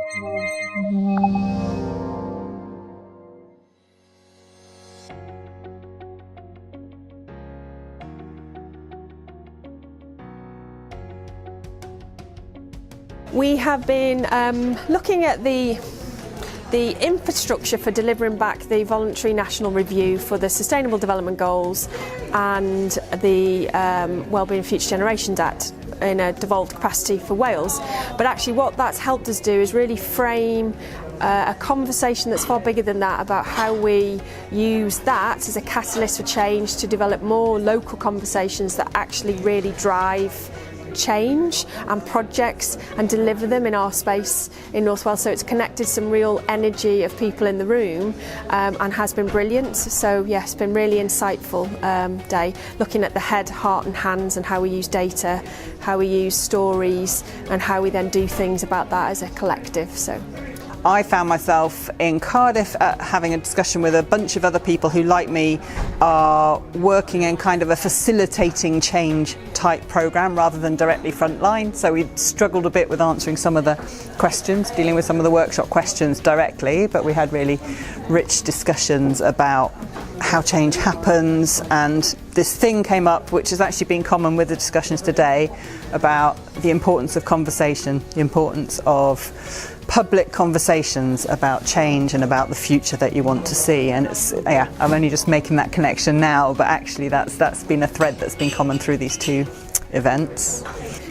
We have been looking at the infrastructure for delivering back the voluntary national review for the Sustainable Development Goals and the Wellbeing Future Generations Act in a devolved capacity for Wales. But actually what that's helped us do is really frame a conversation that's far bigger than that about how we use that as a catalyst for change to develop more local conversations that actually really drive change and projects and deliver them in our space in North Wales. So it's connected some real energy of people in the room and has been brilliant. So yes, it's been really insightful day, looking at the head, heart and hands and how we use data, how we use stories and how we then do things about that as a collective. So I found myself in Cardiff having a discussion with a bunch of other people who, like me, are working in kind of a facilitating change type programme rather than directly frontline. So we struggled a bit with answering some of the questions, dealing with some of the workshop questions directly, but we had really rich discussions about how change happens, and this thing came up which has actually been common with the discussions today about the importance of conversation, the importance of public conversations about change and about the future that you want to see. And it's, yeah, I'm only just making that connection now, but actually that's been a thread that's been common through these two events.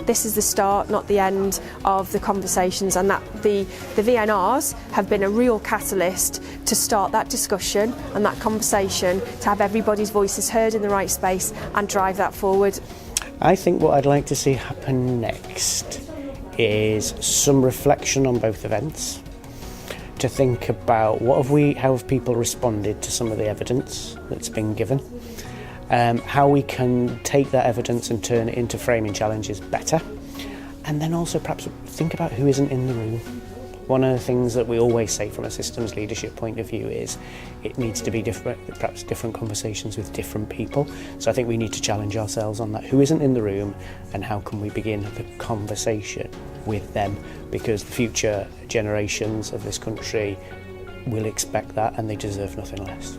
This is the start, not the end of the conversations, and that the VNRs have been a real catalyst to start that discussion and that conversation, to have everybody's voices heard in the right space and drive that forward. I think what I'd like to see happen next is some reflection on both events, to think about how have people responded to some of the evidence that's been given, how we can take that evidence and turn it into framing challenges better, and then also perhaps think about who isn't in the room. One of the things that we always say from a systems leadership point of view is it needs to be different, perhaps different conversations with different people. So I think we need to challenge ourselves on that. Who isn't in the room and how can we begin the conversation with them? Because the future generations of this country will expect that and they deserve nothing less.